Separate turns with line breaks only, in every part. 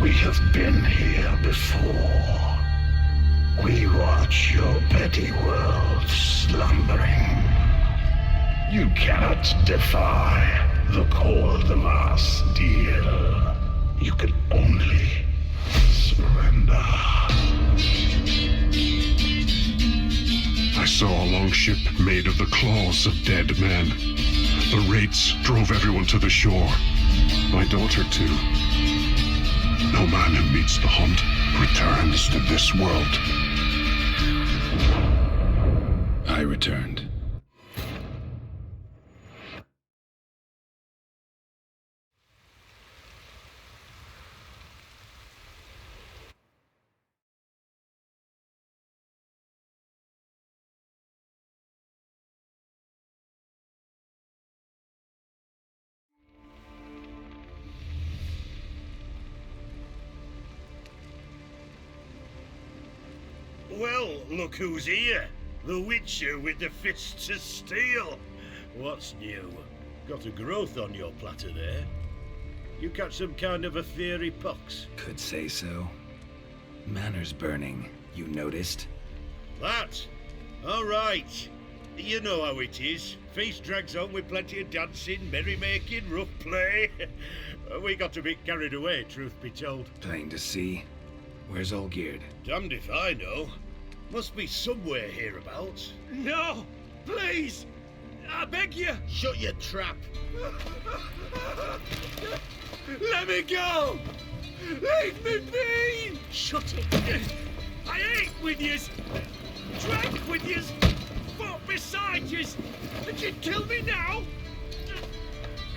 We have been here before. We watch your petty world slumbering. You cannot defy the cold of our steel. You can only surrender.
I saw a longship made of the claws of dead men. The wraiths drove everyone to the shore. My daughter, too. No man who meets the hunt returns to this world.
I returned.
Well, look who's here. The Witcher with the fists of steel. What's new? Got a growth on your platter there. You catch some kind of a fiery pox?
Could say so. Manor's burning, you noticed?
That? All right. You know how it is. Feast drags on with plenty of dancing, merrymaking, rough play. We got a bit carried away, truth be told.
Plain to see. Where's Olgierd?
Damned if I know. Must be somewhere hereabouts. No! Please! I beg you! Shut your trap! Let me go! Leave me be!
Shut it!
I ate with yous! Drank with yous! Fought beside yous! And you kill me now?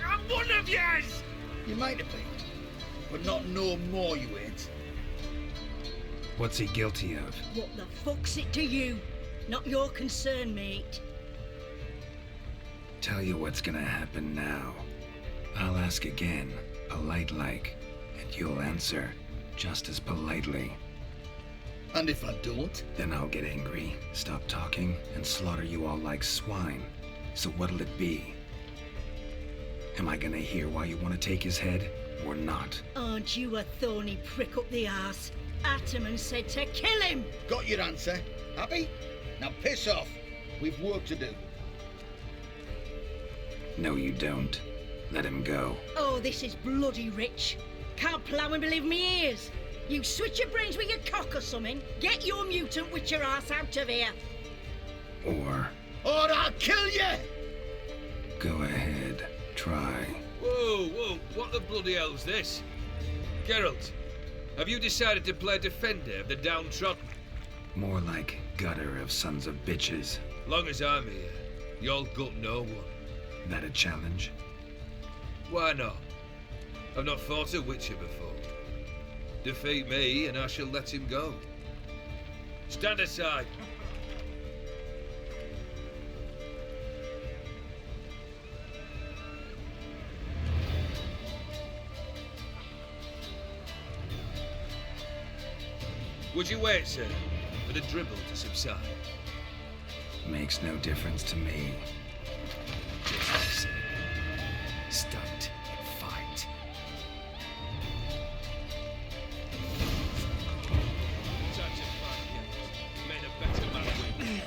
I'm one of yous!
You might have been, but not no more you ain't.
What's he guilty of?
What the fuck's it to you? Not your concern, mate.
Tell you what's gonna happen now. I'll ask again, polite-like, and you'll answer just as politely.
And if I don't?
Then I'll get angry, stop talking, and slaughter you all like swine. So what'll it be? Am I gonna hear why you want to take his head, or not?
Aren't you a thorny prick up the arse? Ataman said to kill him!
Got your answer. Happy? Now piss off. We've work to do.
No, you don't. Let him go.
Oh, this is bloody rich. Can't plough and believe me ears. You switch your brains with your cock or something. Get your mutant witcher ass out of here.
Or
I'll kill you!
go ahead, try.
Whoa, what the bloody hell's this? Geralt, have you decided to play defender of the downtrodden?
More like gutter of sons of bitches.
Long as I'm here, you'll gut no one.
That a challenge?
Why not? I've not fought a Witcher before. Defeat me and I shall let him go. Stand aside. Would you wait, sir, for the dribble to subside?
Makes no difference to me.
Just listen. Stunt and fight. Time to fight yet. Men a better man win.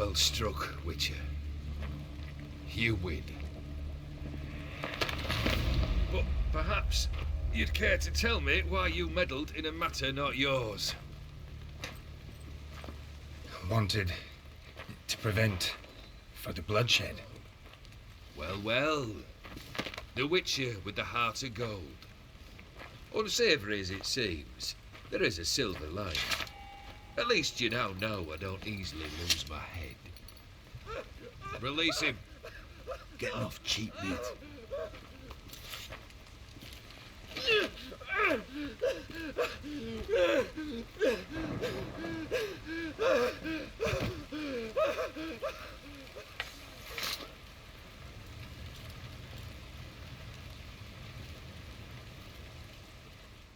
Well struck, Witcher. You win. But perhaps you'd care to tell me why you meddled in a matter not yours.
Wanted to prevent further bloodshed.
Well, well. The Witcher with the heart of gold. Unsavoury as it seems, there is a silver lining. At least you now know I don't easily lose my head. Release him.
Getting off cheap, mate.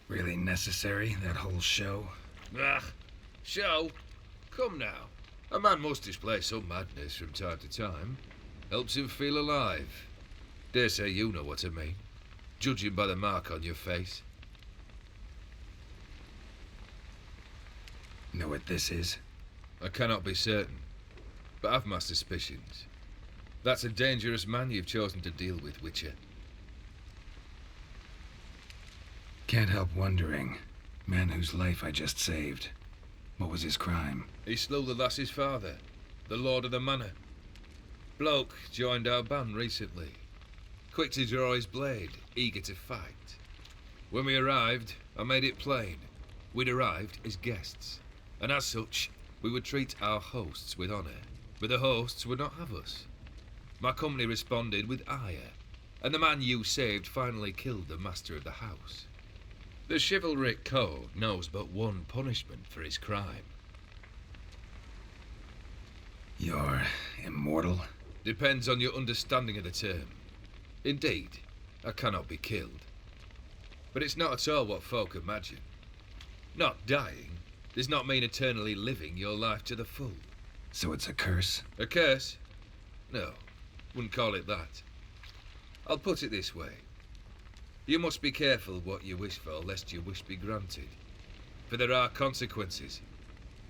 Really necessary, that whole show?
Ah, show? Come now. A man must display some madness from time to time. Helps him feel alive. Dare say you know what I mean. Judging by the mark on your face.
Know what this is?
I cannot be certain, but I've my suspicions. That's a dangerous man you've chosen to deal with, Witcher.
Can't help wondering. Man whose life I just saved. What was his crime?
He slew the lass's father, the lord of the manor. Bloke joined our band recently. Quick to draw his blade, eager to fight. When we arrived, I made it plain. We'd arrived as guests, and as such, we would treat our hosts with honour, but the hosts would not have us. My company responded with ire, and the man you saved finally killed the master of the house. The chivalric code knows but one punishment for his crime.
You're immortal?
Depends on your understanding of the term. Indeed, I cannot be killed. But it's not at all what folk imagine. Not dying does not mean eternally living your life to the full.
So it's a curse?
A curse? No, wouldn't call it that. I'll put it this way. You must be careful what you wish for, lest your wish be granted. For there are consequences.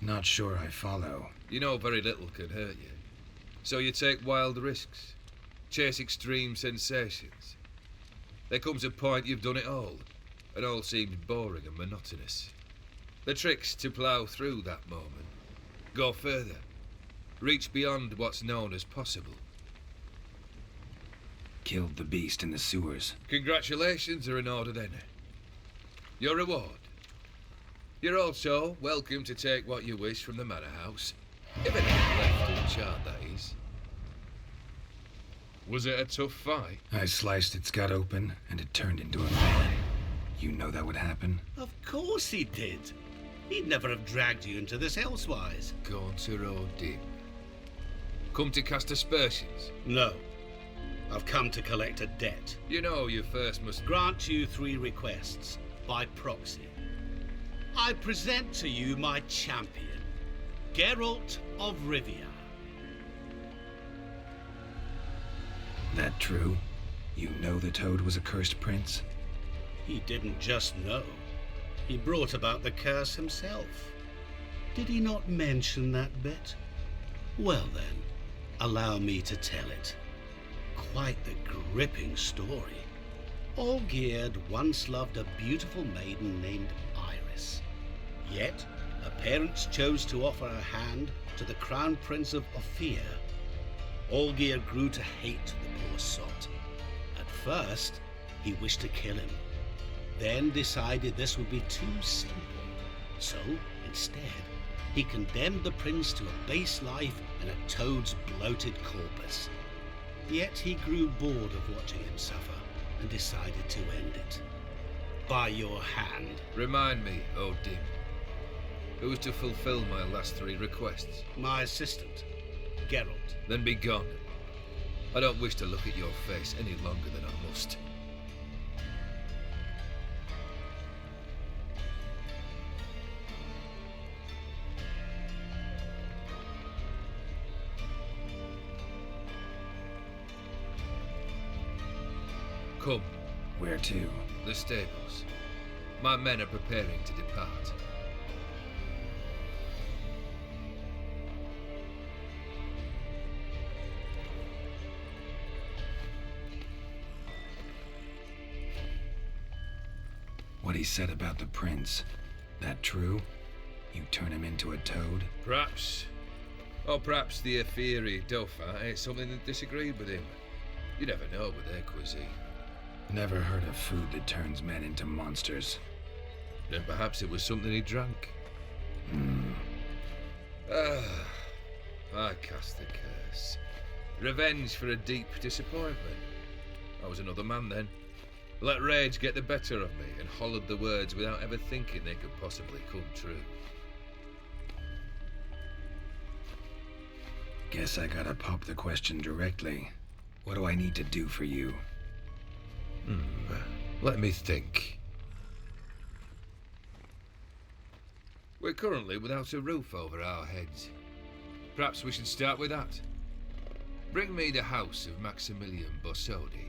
Not sure I follow.
You know very little can hurt you. So you take wild risks. Chase extreme sensations. There comes a point you've done it all seems boring and monotonous. The trick's to plough through that moment. Go further. Reach beyond what's known as possible.
Killed the beast in the sewers.
Congratulations are in order then. Your reward. You're also welcome to take what you wish from the manor house. If anything left unchart, that is. Was it a tough fight?
I sliced its gut open, and it turned into a man. You know that would happen?
Of course he did. He'd never have dragged you into this elsewise.
Gone to Rodim. Come to cast aspersions.
No. I've come to collect a debt.
You know you first must
Grant you 3 requests, by proxy. I present to you my champion, Geralt of Rivia.
That true? You know the Toad was a cursed prince?
He didn't just know. He brought about the curse himself. Did he not mention that bit? Well then, allow me to tell it. Quite the gripping story. Olgierd once loved a beautiful maiden named Iris. Yet, her parents chose to offer her hand to the Crown Prince of Ophir. Olgierd grew to hate the poor sot. At first, he wished to kill him. Then decided this would be too simple. So, instead, he condemned the prince to a base life in a toad's bloated corpus. Yet he grew bored of watching him suffer and decided to end it. By your hand.
Remind me, Odin. Who is to fulfill my last 3 requests?
My assistant, Geralt.
Then be gone. I don't wish to look at your face any longer than I must. Come.
Where to?
The stables. My men are preparing to depart.
What he said about the prince, that true? You turn him into a toad?
Perhaps. Or perhaps the Aetheri Dauphin ate something that disagreed with him. You never know with their cuisine.
Never heard of food that turns men into monsters.
Then perhaps it was something he drank. I cast the curse. Revenge for a deep disappointment. I was another man then. Let rage get the better of me and hollered the words without ever thinking they could possibly come true.
Guess I gotta pop the question directly. What do I need to do for you?
Let me think. We're currently without a roof over our heads. Perhaps we should start with that. Bring me the house of Maximilian Borsodi.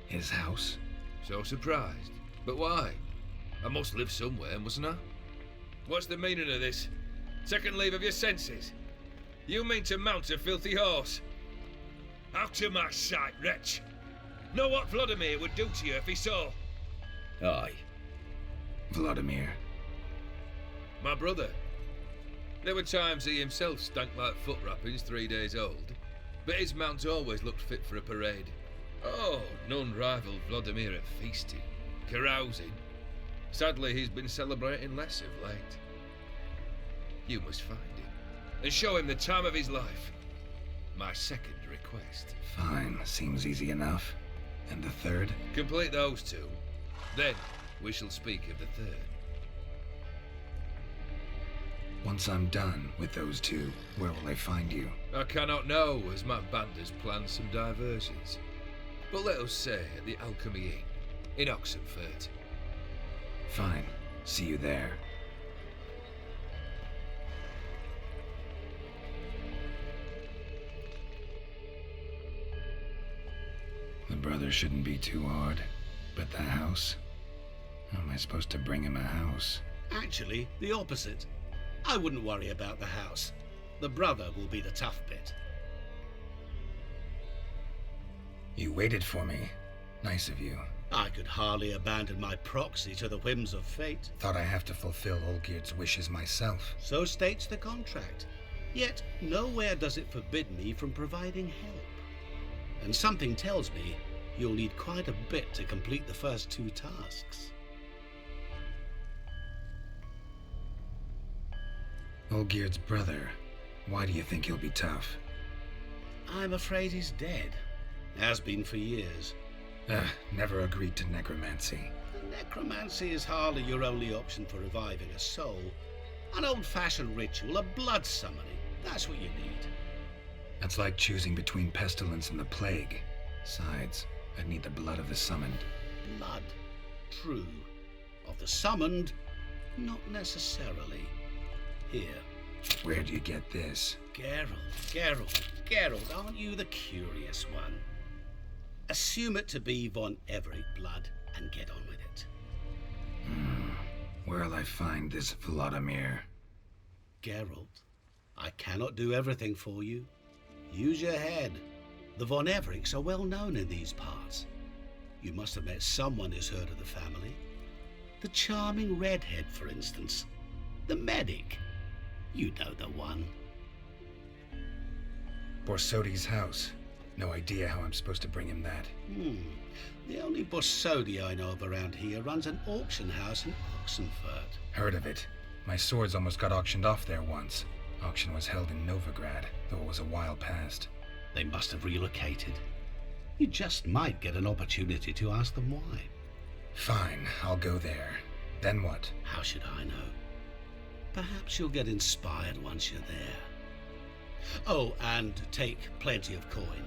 His house?
So surprised. But why? I must live somewhere, mustn't I? What's the meaning of this? Second leave of your senses? You mean to mount a filthy horse? Out of my sight, wretch! Know what Vladimir would do to you if he saw?
Aye. Vladimir.
My brother. There were times he himself stank like foot wrappings 3 days old, but his mount always looked fit for a parade. Oh, none rivaled Vladimir at feasting, carousing. Sadly, he's been celebrating less of late. You must find him, and show him the time of his life. My second request.
Fine, seems easy enough. And the third?
Complete those two. Then, we shall speak of the third.
Once I'm done with those two, where will I find you?
I cannot know, as my band has planned some diversions. But let us say at the Alchemy Inn, in Oxenfurt.
Fine. See you there. The brother shouldn't be too hard. But the house? How am I supposed to bring him a house?
Actually, the opposite. I wouldn't worry about the house. The brother will be the tough bit.
You waited for me. Nice of you.
I could hardly abandon my proxy to the whims of fate.
Thought I have to fulfill Olgierd's wishes myself.
So states the contract. Yet, nowhere does it forbid me from providing help. And something tells me you'll need quite a bit to complete the first two tasks.
Olgierd's brother. Why do you think he'll be tough?
I'm afraid he's dead. Has been for years.
Never agreed to necromancy.
Necromancy is hardly your only option for reviving a soul. An old-fashioned ritual, a blood summoning. That's what you need.
That's like choosing between pestilence and the plague. Besides, I'd need the blood of the summoned.
Blood. True. Of the summoned, not necessarily. Here.
Where do you get this?
Geralt, aren't you the curious one? Assume it to be von Everett blood and get on with it.
Where'll I find this Vladimir?
Geralt, I cannot do everything for you. Use your head. The von Evericks are well known in these parts. You must have met someone who's heard of the family. The charming redhead, for instance. The medic. You know the one.
Borsodi's house. No idea how I'm supposed to bring him that.
The only Borsodi I know of around here runs an auction house in Oxenfurt.
Heard of it. My swords almost got auctioned off there once. Auction was held in Novigrad, though it was a while past.
They must have relocated. You just might get an opportunity to ask them why.
Fine, I'll go there. Then what?
How should I know? Perhaps you'll get inspired once you're there. Oh, and take plenty of coin.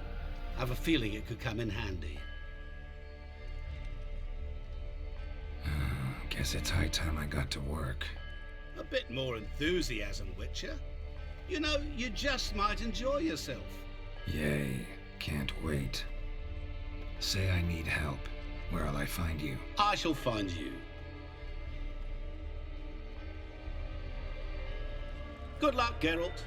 I have a feeling it could come in handy.
Guess it's high time I got to work.
A bit more enthusiasm, Witcher. You know, you just might enjoy yourself.
Yay, can't wait. Say I need help. Where'll I find you?
I shall find you. Good luck, Geralt.